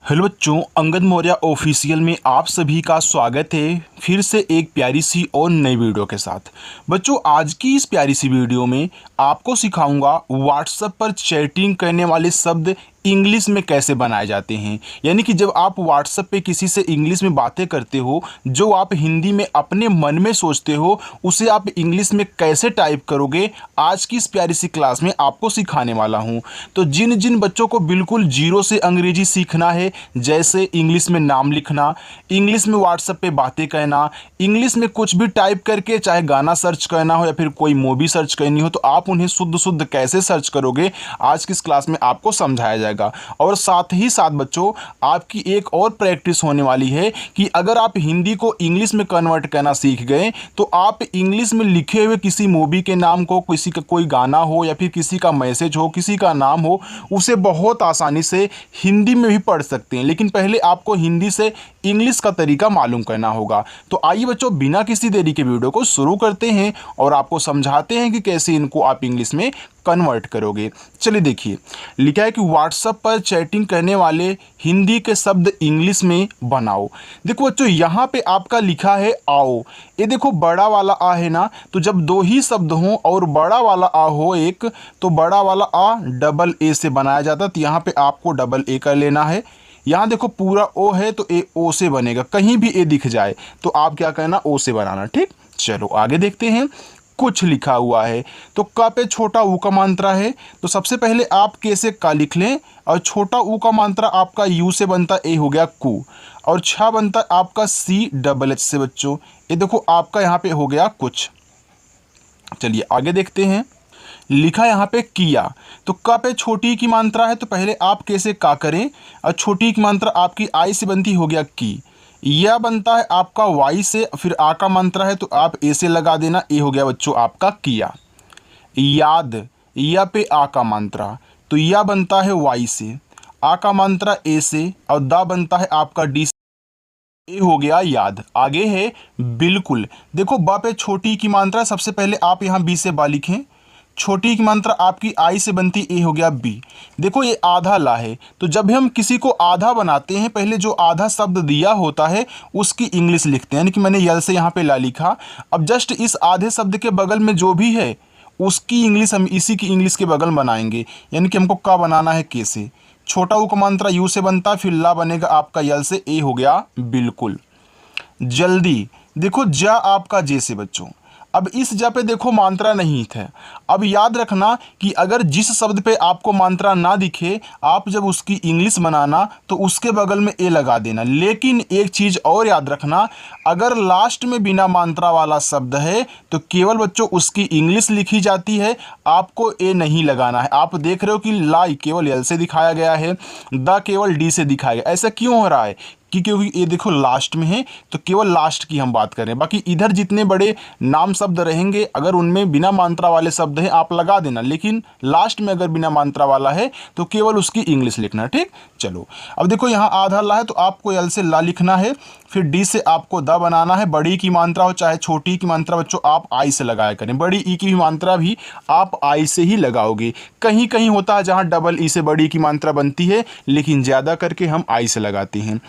Hello बच्चों, Angad Maurya official में आप सभी का स्वागत है फिर से एक प्यारी सी और नई वीडियो के साथ। बच्चों, आज की इस प्यारी सी वीडियो में आपको सिखाऊंगा व्हाट्सएप पर चैटिंग करने वाले शब्द इंग्लिश में कैसे बनाए जाते हैं। यानी कि जब आप व्हाट्सएप पे किसी से इंग्लिश में बातें करते हो, जो आप हिंदी में अपने मन में सोचते हो उसे आप इंग्लिश में कैसे टाइप करोगे, आज की इस प्यारी सी क्लास में आपको सिखाने वाला हूँ। तो जिन जिन बच्चों को बिल्कुल जीरो से अंग्रेजी सीखना है, जैसे इंग्लिश में नाम लिखना, इंग्लिश में व्हाट्सएप पे बातें कहना, इंग्लिश में कुछ भी टाइप करके चाहे गाना सर्च करना हो या फिर कोई मूवी सर्च करनी हो, तो आप उन्हें शुद्ध शुद्ध कैसे सर्च करोगे आज की इस क्लास में आपको समझाया जाएगा। और साथ ही साथ बच्चों, आपकी एक और प्रैक्टिस होने वाली है कि अगर आप हिंदी को इंग्लिश में कन्वर्ट करना सीख गए तो आप इंग्लिश में लिखे हुए किसी मूवी के नाम को, किसी का कोई गाना हो या फिर किसी का मैसेज हो, किसी का नाम हो, उसे बहुत आसानी से हिंदी में भी पढ़ सकते हैं। लेकिन पहले आपको हिंदी से इंग्लिश का तरीका मालूम करना होगा। तो आइए बच्चों, बिना किसी देरी के वीडियो को शुरू करते हैं और आपको समझाते हैं कि कैसे इनको आप इंग्लिश में कन्वर्ट करोगे। चलिए देखिए, लिखा है कि व्हाट्सएप पर चैटिंग करने वाले हिंदी के शब्द इंग्लिश में बनाओ। देखो बच्चों, यहाँ पे आपका लिखा है आओ। ये देखो बड़ा वाला आ है ना, तो जब दो ही शब्द हों और बड़ा वाला आ हो एक, तो बड़ा वाला आ डबल ए से बनाया जाता है। तो यहाँ पे आपको डबल ए कर लेना है। यहाँ देखो पूरा ओ है तो ए ओ से बनेगा, कहीं भी ए दिख जाए तो आप क्या करना, ओ से बनाना। ठीक, चलो आगे देखते हैं। कुछ लिखा हुआ है तो क पे छोटा ऊ का मात्रा है, तो सबसे पहले आप के से का लिख लें और छोटा ऊ का मात्रा आपका यू से बनता, ए हो गया कू, और छा बनता आपका सी डबल एच से। बच्चों ये देखो आपका यहाँ पे हो गया कुछ। चलिए आगे देखते हैं। लिखा यहाँ पे किया, तो क पे छोटी की मात्रा है तो पहले आप कैसे का करें, और छोटी की मात्रा आपकी आई से बनती, हो गया की। यह बनता है आपका वाई से, फिर आ का मात्रा है तो आप ए से लगा देना, ए हो गया बच्चों आपका किया। याद, या पे आ का मात्रा, तो यह बनता है वाई से, आ का मात्रा ए से, और दा बनता है आपका डी से, ए हो गया याद। आगे है बिल्कुल। देखो बा पे छोटी की मात्रा, सबसे पहले आप यहाँ बी से बा लिखें, छोटी की मात्रा आपकी आई से बनती, ए हो गया बी। देखो ये आधा ला है, तो जब हम किसी को आधा बनाते हैं पहले जो आधा शब्द दिया होता है उसकी इंग्लिश लिखते हैं। यानी कि मैंने यल से यहाँ पे ला लिखा, अब जस्ट इस आधे शब्द के बगल में जो भी है उसकी इंग्लिश हम इसी की इंग्लिश के बगल में बनाएंगे। यानी कि हमको का बनाना है के से, छोटा ऊ का मात्रा यू से बनता, फिर ला बनेगा आपका यल से, ए हो गया बिल्कुल। जल्दी, देखो जा आपका जे से। बच्चों अब इस जा पे देखो मात्रा नहीं था। अब याद रखना कि अगर जिस शब्द पे आपको मात्रा ना दिखे, आप जब उसकी इंग्लिश बनाना तो उसके बगल में ए लगा देना। लेकिन एक चीज़ और याद रखना, अगर लास्ट में बिना मात्रा वाला शब्द है तो केवल बच्चों उसकी इंग्लिश लिखी जाती है, आपको ए नहीं लगाना है। आप देख रहे हो कि ला केवल एल से दिखाया गया है, द केवल डी से दिखाया गया। ऐसा क्यों हो रहा है कि क्योंकि ये देखो लास्ट में है तो केवल लास्ट की हम बात करें। बाकी इधर जितने बड़े नाम शब्द रहेंगे अगर उनमें बिना मात्रा वाले शब्द हैं आप लगा देना, लेकिन लास्ट में अगर बिना मात्रा वाला है तो केवल उसकी इंग्लिश लिखना। ठीक, चलो अब देखो यहाँ आधा ला है तो आपको एल से ला लिखना है, फिर डी से आपको द बनाना है। बड़ी की मात्रा हो चाहे छोटी की मात्रा बच्चों आप आई से लगाया करें, बड़ी ई की मात्रा भी आप आई से ही लगाओगे। कहीं कहीं होता है जहाँ डबल ई से बड़ी की मात्रा बनती है, लेकिन ज़्यादा करके हम आई से लगाते हैं।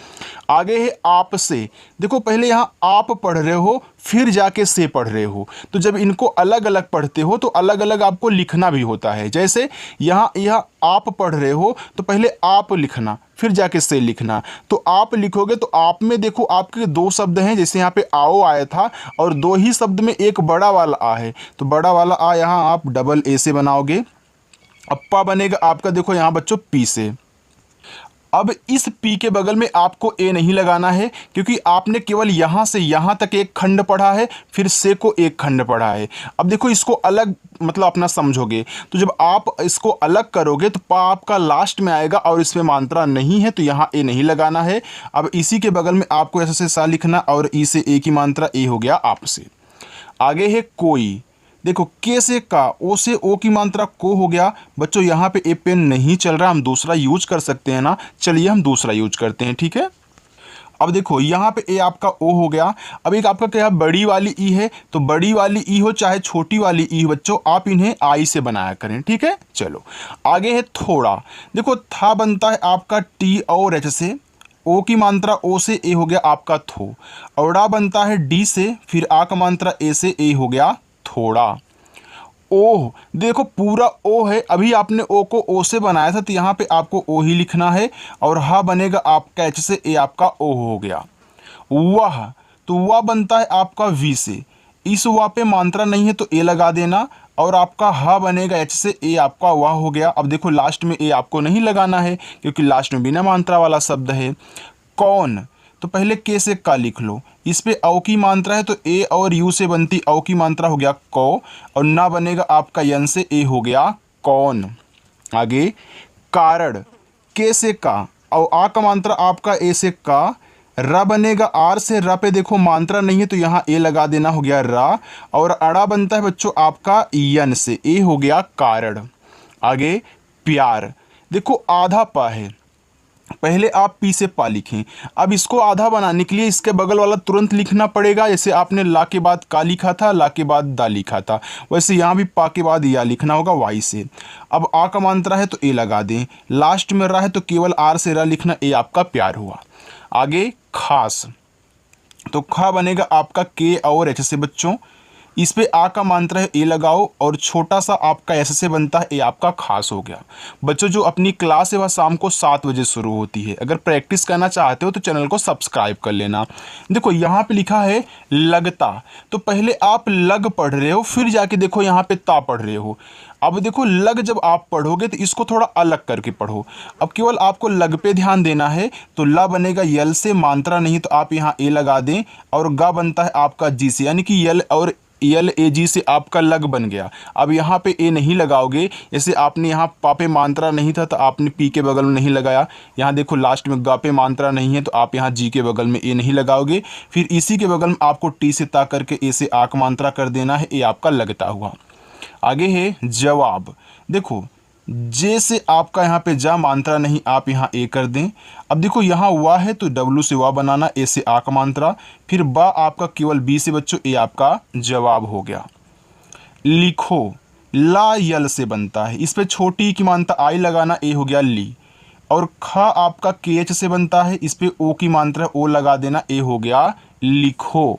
आगे है आप से। देखो पहले यहाँ आप पढ़ रहे हो फिर जाके से पढ़ रहे हो, तो जब इनको अलग अलग पढ़ते हो तो अलग अलग आपको लिखना भी होता है। जैसे यहाँ यहाँ आप पढ़ रहे हो तो पहले आप लिखना फिर जाके से लिखना, तो आप लिखोगे तो आप में देखो आपके दो शब्द हैं, जैसे यहाँ पे आओ आया था और दो ही शब्द में एक बड़ा वाला आ है, तो बड़ा वाला आ यहाँ आप डबल ए से बनाओगे। अप्पा बनेगा आपका देखो यहाँ बच्चों पी से। अब इस पी के बगल में आपको ए नहीं लगाना है क्योंकि आपने केवल यहाँ से यहाँ तक एक खंड पढ़ा है, फिर से को एक खंड पढ़ा है। अब देखो इसको अलग मतलब अपना समझोगे, तो जब आप इसको अलग करोगे तो पा आपका लास्ट में आएगा और इसमें मात्रा नहीं है तो यहाँ ए नहीं लगाना है। अब इसी के बगल में आपको ऐसे से सा लिखना और ई से ए की मात्रा, ए हो गया आप से। आगे है कोई। देखो के से का, ओ से ओ की मात्रा को हो गया। बच्चों यहाँ पे ए पेन नहीं चल रहा, हम दूसरा यूज कर सकते हैं ना, चलिए हम दूसरा यूज करते हैं। ठीक है, अब देखो यहाँ पे ए आपका ओ हो गया। अब एक आपका क्या है, बड़ी वाली ई है, तो बड़ी वाली ई हो चाहे छोटी वाली ई हो बच्चों, आप इन्हें आई से बनाया करें, ठीक है। चलो आगे है थोड़ा। देखो था बनता है आपका टी और एच से, ओ की मात्रा ओ से, ए हो गया आपका थो। औड़ा बनता है डी से, फिर आ का मात्रा ए से, ए हो गया थोड़ा। ओ देखो पूरा ओ है, अभी आपने ओ को ओ से बनाया था तो यहाँ पे आपको ओ ही लिखना है, और हा बनेगा आपका एच से, ए आपका ओ हो गया। वाह, तो वाह बनता है आपका वी से, इस वाह पे मात्रा नहीं है तो ए लगा देना, और आपका हा बनेगा एच से, ए आपका वाह हो गया। अब देखो लास्ट में ए आपको नहीं लगाना है क्योंकि लास्ट में बिना मात्रा वाला शब्द है। कौन, तो पहले के से का लिख लो, इस पे औ की मात्रा है तो ए और यू से बनती औ की मात्रा हो गया कौ, और ना बनेगा आपका यन से, ए हो गया कौन। आगे कारण, के से का, और आ का मात्रा आपका ए से का, र बनेगा आर से, र पे देखो मात्रा नहीं है तो यहाँ ए लगा देना, हो गया रा, और अड़ा बनता है बच्चों आपका यन से, ए हो गया कारण। आगे प्यार, देखो आधा पा है, पहले आप पी से पा लिखें। अब इसको आधा बनाने के लिए इसके बगल वाला तुरंत लिखना पड़ेगा, जैसे आपने ला के बाद का लिखा था, ला के बाद दा लिखा था, वैसे यहाँ भी पा के बाद या लिखना होगा वाई से। अब आ का मात्रा है तो ए लगा दें, लास्ट में रा है तो केवल आर से रा लिखना, ए आपका प्यार हुआ। आगे खास, तो खा बनेगा आपका के और एच से बच्चों, इस पे आ का मात्रा है ए लगाओ, और छोटा सा आपका एस से बनता है, ए आपका खास हो गया। बच्चों जो अपनी क्लास है वह शाम को 7 बजे शुरू होती है, अगर प्रैक्टिस करना चाहते हो तो चैनल को सब्सक्राइब कर लेना। देखो यहाँ पे लिखा है लगता, तो पहले आप लग पढ़ रहे हो, फिर जाके देखो यहाँ पे ता पढ़ रहे हो। अब देखो लग जब आप पढ़ोगे तो इसको थोड़ा अलग करके पढ़ो। अब केवल आपको लग पे ध्यान देना है, तो ला बनेगा यल से, मात्रा नहीं तो आप यहाँ ए लगा दें, और गा बनता है आपका जी से, यानी कि यल और यल ए जी से आपका लग बन गया। अब यहाँ पे ए नहीं लगाओगे, जैसे आपने यहाँ पा पे मात्रा नहीं था तो आपने पी के बगल में नहीं लगाया, यहाँ देखो लास्ट में गा पे मात्रा नहीं है तो आप यहाँ जी के बगल में ए नहीं लगाओगे, फिर इसी के बगल में आपको टी से ता करके ए से आक मात्रा कर देना है, ए आपका लगता हुआ। आगे है जवाब, देखो जे से आपका यहाँ पे जा मात्रा नहीं, आप यहाँ ए कर दें। अब देखो यहाँ वाह है तो डब्लू से वाह बनाना, ए से आ का मात्रा, फिर बा आपका केवल बी से बच्चों, ए आपका जवाब हो गया। लिखो, ला यल से बनता है, इस पे छोटी की मात्रा आई लगाना, ए हो गया ली, और खा आपका के एच से बनता है, इस पे ओ की मात्रा ओ लगा देना, ए हो गया लिखो।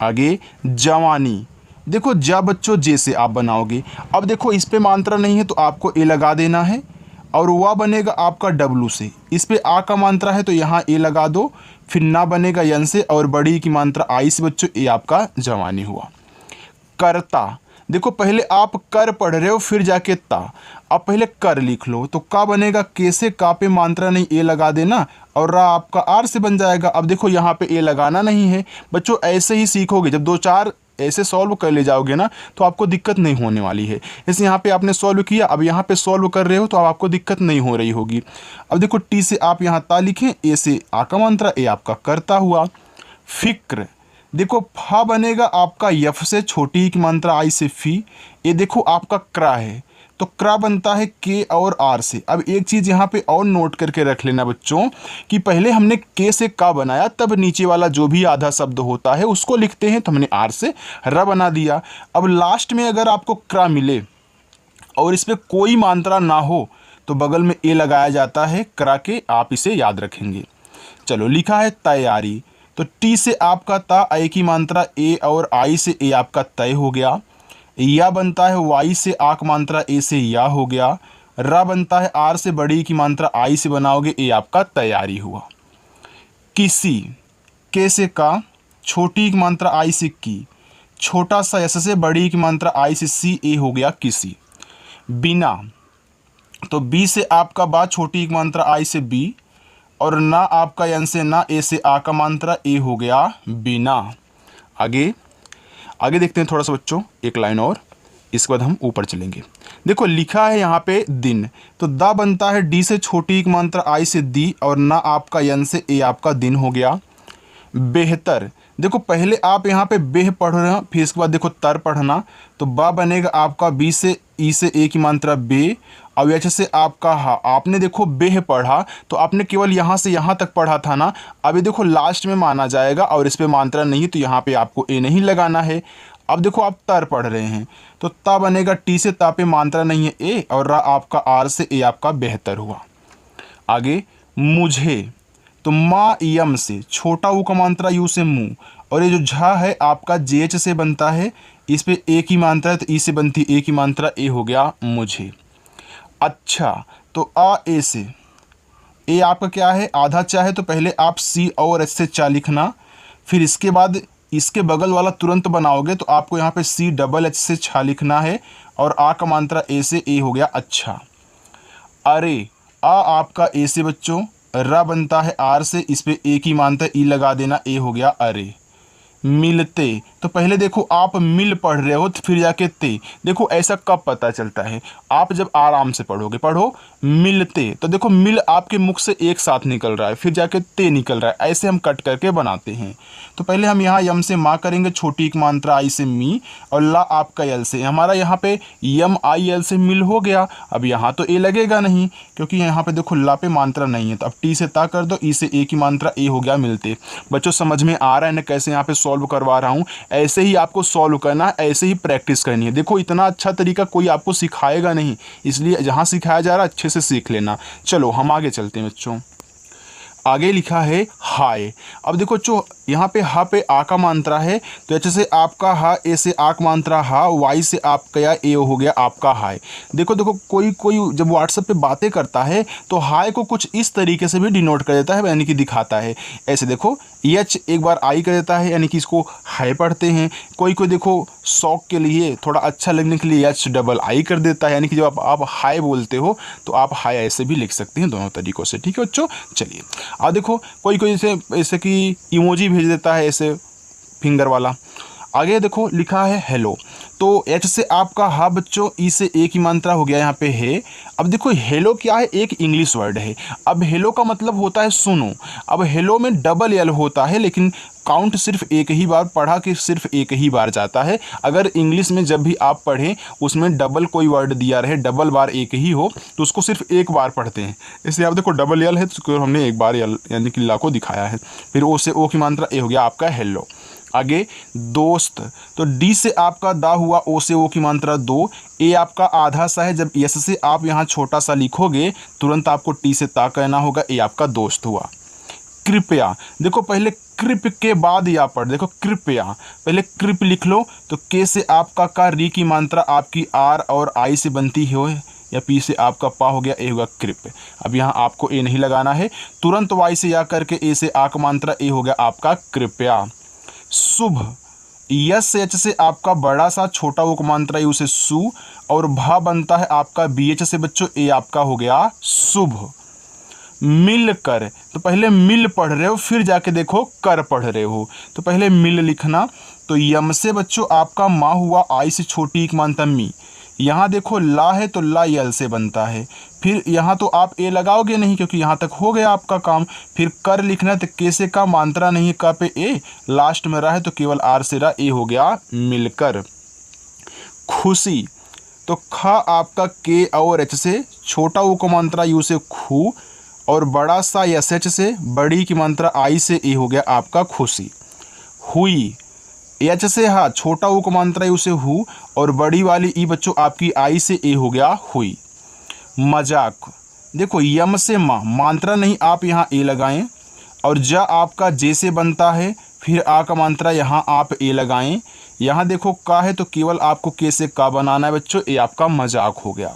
आगे जवानी, देखो जा बच्चों जे से आप बनाओगे। अब देखो इस पे मात्रा नहीं है तो आपको ए लगा देना है, और वाह बनेगा आपका डब्लू से, इस पे आ का मात्रा है तो यहाँ ए लगा दो, फिर ना बनेगा यन से, और बड़ी की मात्रा आई से बच्चों, ए आपका जवानी हुआ। करता, देखो पहले आप कर पढ़ रहे हो फिर जाके ता, अब पहले कर लिख लो, तो का बनेगा के से, का पे मात्रा नहीं, ए लगा देना, और रा आपका आर से बन जाएगा। अब देखो यहाँ पे ए लगाना नहीं है बच्चों, ऐसे ही सीखोगे, जब 2-4 ऐसे सॉल्व कर ले जाओगे ना तो आपको दिक्कत नहीं होने वाली है। जैसे यहाँ पे आपने सॉल्व किया, अब यहाँ पे सॉल्व कर रहे हो तो अब आपको दिक्कत नहीं हो रही होगी। अब देखो टी से आप यहाँ ता लिखें, ए से आ का मात्रा, ए आपका करता हुआ। फिक्र, देखो फा बनेगा आपका यफ से, छोटी की मात्रा आई से फी, ये देखो आपका क्रा है तो क्रा बनता है के और आर से। अब एक चीज़ यहाँ पे और नोट करके रख लेना बच्चों कि पहले हमने के से का बनाया, तब नीचे वाला जो भी आधा शब्द होता है उसको लिखते हैं, तो हमने आर से र बना दिया। अब लास्ट में अगर आपको क्रा मिले और इस पर कोई मात्रा ना हो तो बगल में ए लगाया जाता है क्रा के, आप इसे याद रखेंगे। चलो लिखा है तैयारी, तो टी से आपका ता, आई की मात्रा ए, और आई से ए आपका तय हो गया। या बनता है वाई से आक मात्रा, ए से या हो गया। रा बनता है आर से, बड़ी की मात्रा आई से बनाओगे, ए आपका तैयारी हुआ। किसी, के से का, छोटी की मात्रा आई से की, छोटा सा एस से, बड़ी की मात्रा आई से सी, ए हो गया किसी। बिना, तो बी से आपका बा, छोटी की मात्रा आई से बी, और ना आपका एन से ना, ए से आ का मात्रा, ए हो गया बिना। आगे आगे देखते हैं थोड़ा सा बच्चों, एक लाइन और, इसके बाद हम ऊपर चलेंगे। देखो लिखा है यहाँ पे दिन, तो दा बनता है डी से, छोटी एक मात्रा आई से दी, और ना आपका यन से, ए आपका दिन हो गया। बेहतर, देखो पहले आप यहाँ पे बेह पढ़ रहे हैं, फिर इसके बाद देखो तर पढ़ना, तो बा बनेगा आपका बी से, ई से, ए की मात्रा बे, अब एच से आपका हा, आपने देखो बेह पढ़ा तो आपने केवल यहाँ से यहाँ तक पढ़ा था ना। अब ये देखो लास्ट में माना जाएगा और इस पे मात्रा नहीं, तो यहाँ पे आपको ए नहीं लगाना है। अब देखो आप तर पढ़ रहे हैं तो ता बनेगा, टी से ता पे मात्रा नहीं है ए, और रा आपका आर से ए आपका बेहतर हुआ। आगे मुझे, तो मा यम से छोटा ऊ का मात्रा यू से मुँह, और ये जो झा है आपका जे एच से बनता है, इस पे ए की मात्रा है तो ई से बनती ए की मात्रा, ए हो गया मुझे। अच्छा, तो आ ए से, ए आपका क्या है आधा चा है, तो पहले आप सी और एच से चा लिखना, फिर इसके बाद इसके बगल वाला तुरंत बनाओगे तो आपको यहाँ पे सी डबल एच से छा लिखना है, और आ का मात्रा ए से, ए हो गया अच्छा। अरे आ आपका ए से बच्चों, रा बनता है आर से, इस पे ए की मात्रा ई लगा देना, ए हो गया अरे। मिलते, तो पहले देखो आप मिल पढ़ रहे हो तो फिर जाके ते, देखो ऐसा कब पता चलता है, आप जब आराम से पढ़ोगे। पढ़ो मिलते, तो देखो मिल आपके मुख से एक साथ निकल रहा है, फिर जाके ते निकल रहा है, ऐसे हम कट करके बनाते हैं। तो पहले हम यहाँ यम से माँ करेंगे, छोटी एक मात्रा आई से मी, और ला आपका यल से, हमारा यहाँ पे यम आई यल से मिल हो गया। अब यहाँ तो ए लगेगा नहीं क्योंकि यहाँ पे देखो ला पे मात्रा नहीं है, तो अब टी से ता कर दो, ई से ए की मात्रा, ए हो गया मिलते। बच्चों समझ में आ रहा है ना कैसे यहाँ पे सॉल्व करवा रहा हूँ? ऐसे ही आपको सॉल्व करना है, ऐसे ही प्रैक्टिस करनी है। देखो इतना अच्छा तरीका कोई आपको सिखाएगा नहीं, इसलिए जहाँ सिखाया जा रहा है अच्छे से सीख लेना। चलो हम आगे चलते हैं बच्चों। आगे लिखा है हाय। अब देखो जो यहाँ पे हा पे आ का मात्रा है, तो एच से आपका हा, ए से आ का मात्रा हा, वाई से आपका ए हो गया आपका हाय। देखो देखो कोई जब व्हाट्सएप पे बातें करता है तो हाय को कुछ इस तरीके से भी डिनोट कर देता है, यानी कि दिखाता है। ऐसे देखो एच एक बार आई कर देता है, यानी कि इसको हाय पढ़ते हैं। कोई देखो शौक के लिए थोड़ा अच्छा लगने के लिए एच डबल आई कर देता है, यानी कि जब आप हाय बोलते हो तो आप हाय ऐसे भी लिख सकते हैं, दोनों तरीक़ों से। ठीक है बच्चों, चलिए अब देखो कोई जैसे कि इमोजी भेज देता है ऐसे फिंगर वाला। आगे देखो लिखा है हेलो, तो एच से आपका हा बच्चों, ई से ए की मात्रा हो गया यहाँ पे है। अब देखो हेलो क्या है, एक इंग्लिश वर्ड है। अब हेलो का मतलब होता है सुनो। अब हेलो में डबल एल होता है, लेकिन काउंट सिर्फ एक ही बार पढ़ा कि सिर्फ एक ही बार जाता है। अगर इंग्लिश में जब भी आप पढ़ें उसमें डबल कोई वर्ड दिया रहे, डबल बार एक ही हो, तो उसको सिर्फ एक बार पढ़ते हैं। इसलिए आप देखो डबल एल है तो हमने एक बार एल यानी कि ला को दिखाया है। फिर ओ से ओ की मात्रा ए हो गया आपका हेलो। आगे दोस्त, तो डी से आपका दा हुआ, ओ से ओ की मात्रा दो, ए आपका आधा सा है। जब यस से आप यहाँ छोटा सा लिखोगे तुरंत आपको टी से ता कहना होगा, ए आपका दोस्त हुआ। कृपया, देखो पहले कृप के बाद या पढ़, देखो कृपया पहले कृप लिख लो, तो के से आपका का, री की मात्रा आपकी आर और आई से बनती हो, या पी से आपका पा हो गया, ए होगा कृप। अब यहाँ आपको ए नहीं लगाना है, तुरंत वाई से या करके ए से आ का मात्रा, ए हो गया आपका कृपया। शुभ, यस से एच से आपका बड़ा सा, छोटा वो मात्रा यू से सु, और भा बनता है आपका बी एच से बच्चों, ए आपका हो गया शुभ। मिलकर, तो पहले मिल पढ़ रहे हो फिर जाके देखो कर पढ़ रहे हो, तो पहले मिल लिखना। तो यम से बच्चों आपका माँ हुआ, आई से छोटी एक मात्रा मी, यहाँ देखो ला है तो ला यल से बनता है। फिर यहाँ तो आप ए लगाओगे नहीं क्योंकि यहाँ तक हो गया आपका काम। फिर कर लिखना, तो के से का मात्रा नहीं है, का पे ए, लास्ट में रहा है तो केवल आर से रहा, ए हो गया मिलकर। खुशी, तो खा आपका के और एच से, छोटा ऊ को मात्रा यू से खू, और बड़ा सा एस एच से, बड़ी की मात्रा आई से, ए हो गया आपका खुशी। हुई, एच से हा, छोटा ऊ को मात्रा यू से हु, और बड़ी वाली ई बच्चों आपकी आई से, ए हो गया हुई। मजाक, देखो यम से मात्रा नहीं, आप यहाँ ए लगाएं, और जा आपका जे से बनता है, फिर आ का मात्रा यहाँ आप ए लगाएं। यहाँ देखो का है तो केवल आपको के से का बनाना है बच्चों, ए आपका मजाक हो गया।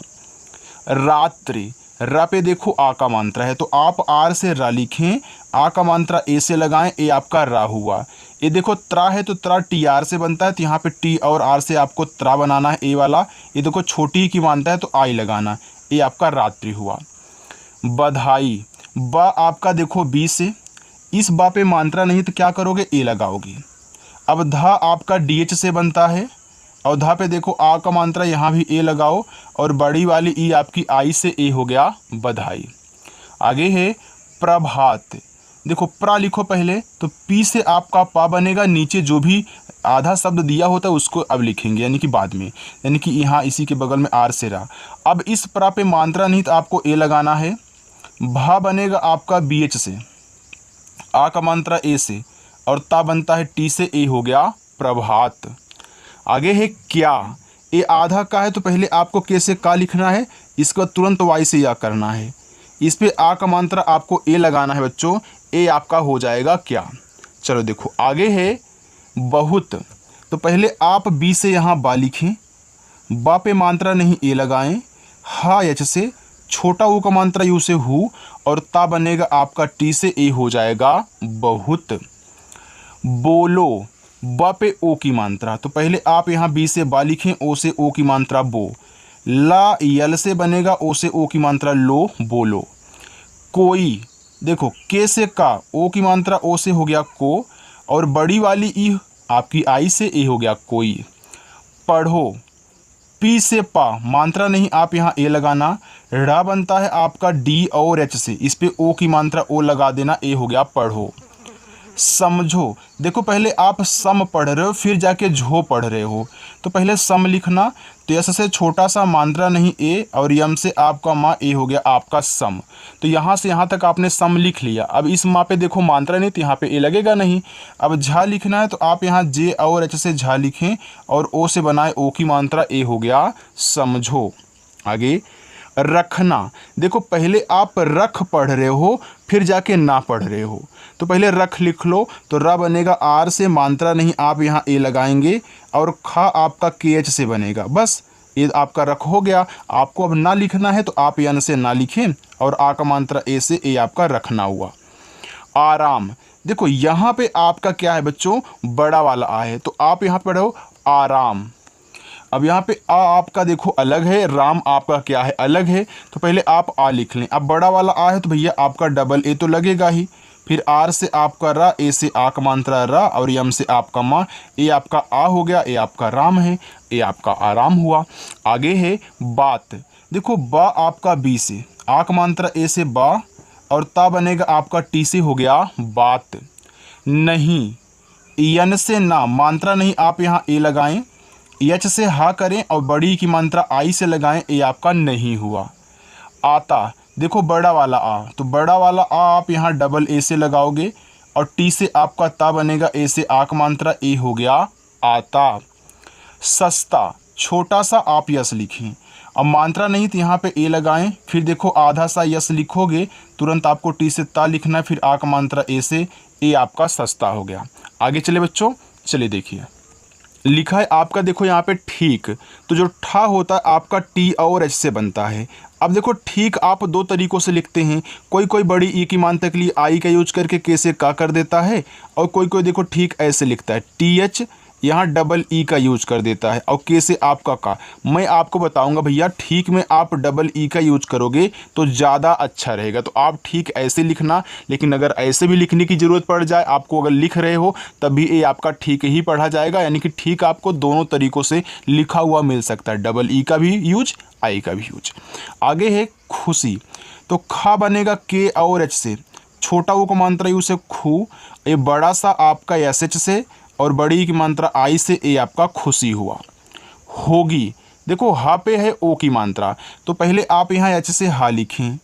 रात्रि, रा पे देखो आ का मात्रा है, तो आप आर से रा लिखें, आ का मात्रा ए से लगाएं, ए आपका रा हुआ। ये देखो त्रा है तो त्रा टी आर से बनता है, तो यहाँ पे टी और आर से आपको त्रा बनाना है, ए वाला। ये देखो छोटी की मात्रा है तो आई लगाना, ए आपका रात्रि हुआ। बधाई, बा आपका देखो बी से, इस बा पे मात्रा नहीं तो क्या करोगे, ए लगाओगे। अब धा आपका डी एच से बनता है, और धा पे देखो आ का मात्रा, यहाँ भी ए लगाओ, और बड़ी वाली ई आपकी आई से, ए हो गया बधाई। आगे है प्रभात, देखो प्रा लिखो पहले, तो पी से आपका पा बनेगा, नीचे जो भी आधा शब्द दिया होता है उसको अब लिखेंगे, यानी कि बाद में, यानी कि यहाँ इसी के बगल में आर से रा। अब इस प्रा पे मात्रा नहीं तो आपको ए लगाना है। भा बनेगा आपका बी एच से, आ का मात्रा ए से, और ता बनता है टी से, ए हो गया प्रभात। आगे है क्या, ए आधा का है तो पहले आपको के से का लिखना है, इसको तुरंत वाई से या करना है। इस पे आ का मात्रा आपको ए लगाना है बच्चों, ए आपका हो जाएगा क्या। चलो देखो आगे है बहुत, तो पहले आप बी से यहाँ बा लिखें, बा पे मात्रा नहीं ए लगाएं, हा एच से, छोटा ऊ का मात्रा यू से हु, और ता बनेगा आपका टी से, ए हो जाएगा बहुत। बोलो, ब पे ओ की मात्रा, तो पहले आप यहाँ बी से बा लिखें, ओ से ओ की मात्रा बो, ला यल से बनेगा, ओ से ओ की मात्रा लो, बोलो। कोई, देखो के से का, ओ की मात्रा ओ से हो गया को, और बड़ी वाली ई आपकी आई से, ए हो गया कोई। पढ़ो, पी से पा, मात्रा नहीं आप यहाँ ए लगाना, रा बनता है आपका डी और एच से, इस पे ओ की मात्रा ओ लगा देना, ए हो गया पढ़ो। समझो, देखो पहले आप सम पढ़ रहे हो फिर जाके झो पढ़ रहे हो, तो पहले सम लिखना, तो यस से छोटा सा मात्रा नहीं ए, और यम से आपका माँ, ए हो गया आपका सम। तो यहाँ से यहाँ तक आपने सम लिख लिया। अब इस माँ पे देखो मात्रा नहीं तो यहाँ पे ए लगेगा नहीं। अब झा लिखना है तो आप यहाँ जे और एच से झा लिखें, और ओ से बनाए ओ की मात्रा, ए हो गया समझो। आगे रखना, देखो पहले आप रख पढ़ रहे हो फिर जाके ना पढ़ रहे हो, तो पहले रख लिख लो, तो र बनेगा आर से, मात्रा नहीं आप यहाँ ए लगाएंगे, और खा आपका के एच से बनेगा, बस ये आपका रख हो गया। आपको अब ना लिखना है तो आप यन से ना लिखें, और आ का मात्रा ए से, ए आपका रखना हुआ। आराम, देखो यहाँ पे आपका क्या है बच्चों, बड़ा वाला आ है, तो आप यहाँ पढ़ो आराम। अब यहाँ पे आ आपका देखो अलग है, राम आपका क्या है अलग है, तो पहले आप आ लिख लें। अब बड़ा वाला आ है तो भैया आपका डबल ए तो लगेगा ही, फिर आर से आपका रा, ए से आ का मात्रा रा, और यम से आपका माँ, ए आपका आ हो गया, ए आपका राम है, ए आपका आराम हुआ। आगे है बात, देखो बा आपका बी से, आ का मात्रा ए से बा, और ता बनेगा आपका टी से, हो गया बात। नहीं, यन से ना, मात्रा नहीं आप यहाँ ए लगाएं, एच से हा करें, और बड़ी की मात्रा आई से लगाएं, ए आपका नहीं हुआ। आता, देखो बड़ा वाला आ, तो बड़ा वाला आ आप यहाँ डबल ए से लगाओगे, और टी से आपका ता बनेगा, ए से आ का मात्रा, ए हो गया आता। सस्ता, छोटा सा आप यस लिखें, अब मात्रा नहीं तो यहाँ पे ए लगाएं, फिर देखो आधा सा यस लिखोगे, तुरंत आपको टी से ता लिखना है, फिर आ का मात्रा ए से, ए आपका सस्ता हो गया। आगे चले बच्चों, चलिए देखिए लिखा है आपका, देखो यहाँ पे ठीक, तो जो ठा होता है आपका टी और एच से बनता है। अब देखो ठीक आप दो तरीक़ों से लिखते हैं, कोई कोई बड़ी ई की मात्रा के लिए आई का यूज करके के से का कर देता है, और कोई कोई देखो ठीक ऐसे लिखता है, टी एच यहाँ डबल ई का यूज कर देता है, और के से आपका का। मैं आपको बताऊंगा भैया, ठीक में आप डबल ई का यूज करोगे तो ज़्यादा अच्छा रहेगा, तो आप ठीक ऐसे लिखना, लेकिन अगर ऐसे भी लिखने की ज़रूरत पड़ जाए आपको, अगर लिख रहे हो तब भी ये आपका ठीक ही पढ़ा जाएगा, यानी कि ठीक आपको दोनों तरीक़ों से लिखा हुआ मिल सकता है, डबल ई का भी यूज, आई का भी यूज। आगे है खुशी, तो खा बनेगा के और एच से, छोटा वो का मात्रा यू से खू, ये बड़ा सा आपका एस एच से, और बड़ी की मात्रा आई से, ए आपका खुशी हुआ। होगी, देखो हा पे है ओ की मात्रा, तो पहले आप यहाँ एच से हा लिखें,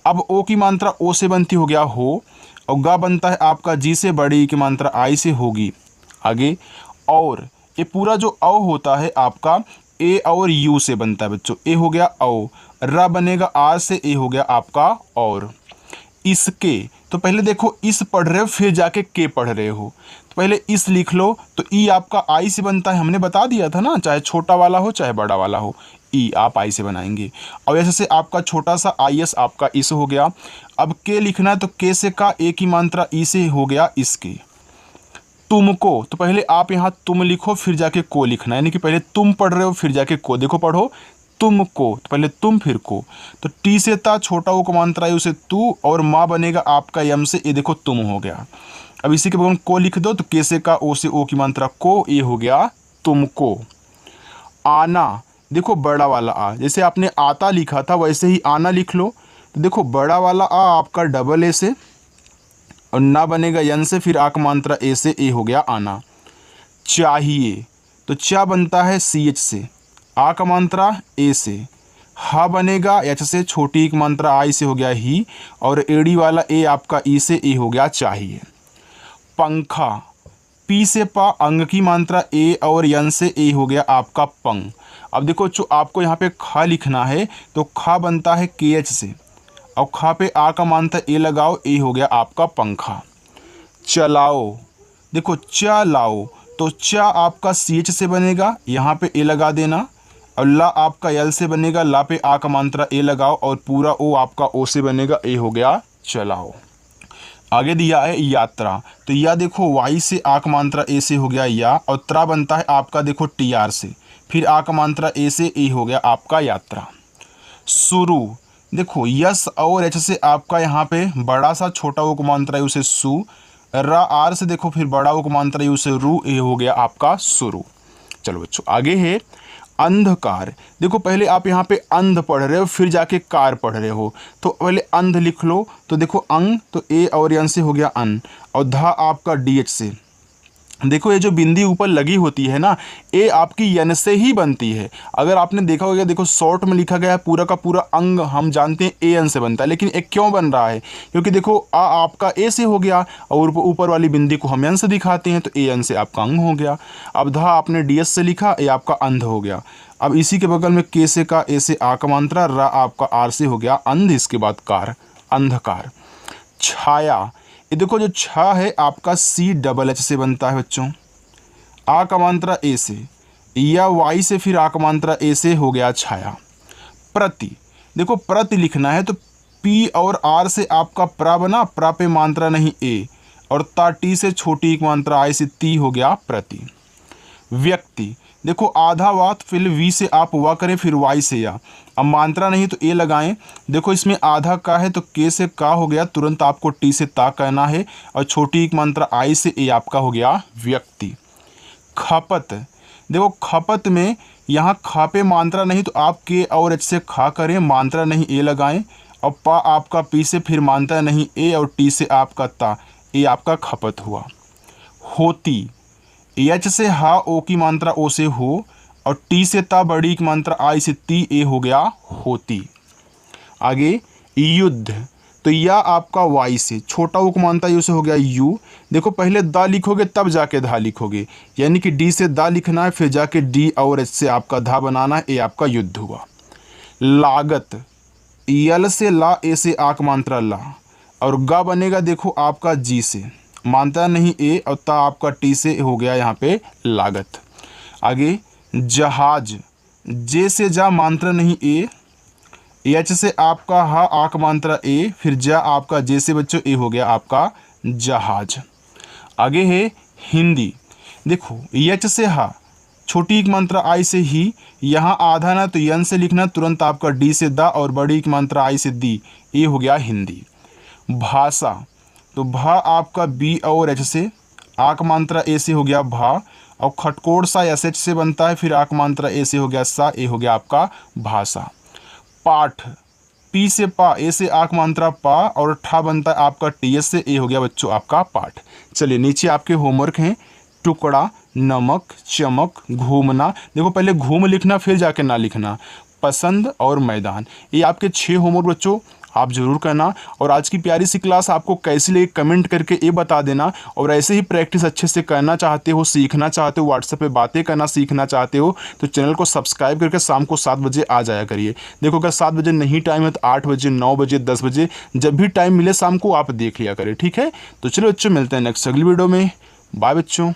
अब ओ की मात्रा ओ से बनती, हो गया हो, और गा बनता है आपका जी से, बड़ी की मात्रा आई से, होगी। आगे और, ये पूरा जो औ होता है आपका ए और यू से बनता है बच्चों, ए हो गया औ, रा बनेगा आर से, ए हो गया आपका और। इसके, तो पहले देखो इस पढ़ रहे हो फिर जाके के पढ़ रहे हो, तो पहले इस लिख लो, तो ई आपका आई से बनता है, हमने बता दिया था ना, चाहे छोटा वाला हो चाहे बड़ा वाला हो, ई आप आई से बनाएंगे। और ऐसे से आपका छोटा सा आई एस आपका इस हो गया। अब के लिखना है तो के से का, ए की मात्रा ई से हो गया इसके। तुमको, तो पहले आप यहाँ तुम लिखो फिर जाके को लिखना, यानी कि पहले तुम पढ़ रहे हो फिर जाके को, देखो पढ़ो तुमको, तो पहले तुम फिर को, तो टी से ता, छोटा वो का मात्रा है उसे तू, और माँ बनेगा आपका यम से, ये देखो तुम हो गया। अब इसी के बगल में को लिख दो, तो के से का, ओ से ओ की मात्रा को, ये हो गया तुमको। आना, देखो बड़ा वाला आ, जैसे आपने आता लिखा था वैसे ही आना लिख लो, तो देखो बड़ा वाला आ आपका डबल ए से, और ना बनेगा यन से, फिर आ का मात्रा ए से, ए हो गया आना। चाहिए, तो चा बनता है सी एच से, आ का मात्रा ए से, हा बनेगा एच से, छोटी एक मात्रा आई से हो गया ही, और एड़ी वाला ए आपका ई से, ए हो गया चाहिए। पंखा, पी से पा, अंग की मात्रा ए और यन से, ए हो गया आपका पंग। अब देखो जो आपको यहाँ पे खा लिखना है तो खा बनता है के एच से, और खा पे आ का मात्रा ए लगाओ, ए हो गया आपका पंखा। चलाओ, देखो चलाओ, तो चा आपका सी एच से बनेगा, यहाँ पे ए लगा देना, और ला आपका यल से बनेगा, ला पे आ का मात्रा ए लगाओ, और पूरा ओ आपका ओ से बनेगा, ए हो गया चलाओ। आगे दिया है यात्रा, तो या देखो वाई से आ का मात्रा ए से हो गया या, और त्रा बनता है आपका देखो टी आर से, फिर आ का मात्रा ए से, ए हो गया आपका यात्रा। शुरू, देखो यस और एच से आपका यहाँ पे बड़ा सा छोटा ओ का मात्रा है उसे सु, रा आर से देखो फिर बड़ा ओ का मात्रा है उसे रू, ए हो गया आपका शुरू। चलो बच्चों आगे है अंधकार। देखो पहले आप यहाँ पे अंध पढ़ रहे हो, फिर जाके कार पढ़ रहे हो, तो पहले अंध लिख लो, तो देखो अंग तो ए और यन से हो गया अन, और धा आपका डी एच से। देखो ये जो बिंदी ऊपर लगी होती है ना, ए आपकी यन से ही बनती है। अगर आपने देखा होगा, देखो शॉर्ट में लिखा गया है पूरा का पूरा अंग, हम जानते हैं ए एन से बनता है, लेकिन एक क्यों बन रहा है, क्योंकि देखो आ आपका ए से हो गया और ऊपर वाली बिंदी को हम एन से दिखाते हैं, तो ए एन से आपका अंग हो गया। अब धा आपने डी एस से लिखा, ए आपका अंध हो गया। अब इसी के बगल में के से का, ए से आ का मात्रा, रा आपका आर से हो गया अंध, इसके बाद कार, अंधकार। छाया, ये देखो जो छा है आपका सी डबल एच से बनता है बच्चों, आ का मात्रा ए से, या वाई से फिर आ का मात्रा ए से हो गया छाया। प्रति, देखो प्रति लिखना है तो पी और आर से आपका प्रा बना, प्रा पे मात्रा नहीं ए, और ता टी से छोटी एक मात्रा आई से, ती हो गया प्रति। व्यक्ति, देखो आधा वात, फिर वी से आप वा करें, फिर वाई से या, अब मात्रा नहीं तो ए लगाएं। देखो इसमें आधा का है तो के से का हो गया, तुरंत आपको टी से ता कहना है, और छोटी एक मात्रा आई से, ए आपका हो गया व्यक्ति। खपत, देखो खपत में यहाँ खा पे मात्रा नहीं तो आप के और एच से खा करें, मात्रा नहीं ए लगाएं, और पा आपका पी से फिर मात्रा नहीं ए, और टी से आपका ता, ए आपका खपत हुआ। होती, एच से हा ओ की मात्रा ओ से हो, और टी से ता बड़ी की मात्रा आई से ती, ए हो गया होती। आगे युद्ध, तो या आपका वाई से, छोटा ओ की मात्रा यू से हो गया यू। देखो पहले दा लिखोगे तब जाके धा लिखोगे, यानी कि डी से दा लिखना है, फिर जाके डी और एच से आपका धा बनाना है, ए आपका युद्ध हुआ। लागत, यल से ला, ए से आ की मात्रा ला, और गा बनेगा देखो आपका जी से, मानता नहीं ए, और ता आपका टी से हो गया यहाँ पे लागत। आगे जहाज, जे से जा मात्रा नहीं ए, एच से आपका हा आक मात्रा ए, फिर जा आपका जे से बच्चों ए हो गया आपका जहाज। आगे है हिंदी, देखो एच से हा, छोटी एक मात्रा आई से ही, यहाँ आधा ना तो यन से लिखना, तुरंत आपका डी से दा, और बड़ी एक मात्रा आई से दी, ए हो गया हिंदी। भाषा, तो भा आपका बी और एच से, आक मात्रा ए से हो गया भा, और खटकोड़ सा एस एच से बनता है, फिर आक मात्रा ए से हो गया सा, ए हो गया आपका भाषा। पाठ, पी से पा, ए से आक मात्रा पा, और ठा बनता है आपका टी एस से, ए हो गया बच्चों आपका पाठ। चलिए नीचे आपके होमवर्क हैं, टुकड़ा, नमक, चमक, घूमना, देखो पहले घूम लिखना फिर जाके ना लिखना, पसंद और मैदान, ये आपके 6 होमवर्क बच्चों आप ज़रूर करना। और आज की प्यारी सी क्लास आपको कैसी लगी कमेंट करके ये बता देना। और ऐसे ही प्रैक्टिस अच्छे से करना चाहते हो, सीखना चाहते हो, व्हाट्सएप पे बातें करना सीखना चाहते हो, तो चैनल को सब्सक्राइब करके शाम को 7 बजे आ जाया करिए। देखो अगर 7 बजे नहीं टाइम है तो 8 बजे, 9 बजे, 10 बजे, जब भी टाइम मिले शाम को आप देख लिया करें, ठीक है। तो चलो बच्चों मिलते हैं नेक्स्ट अगली वीडियो में। बाय बच्चों।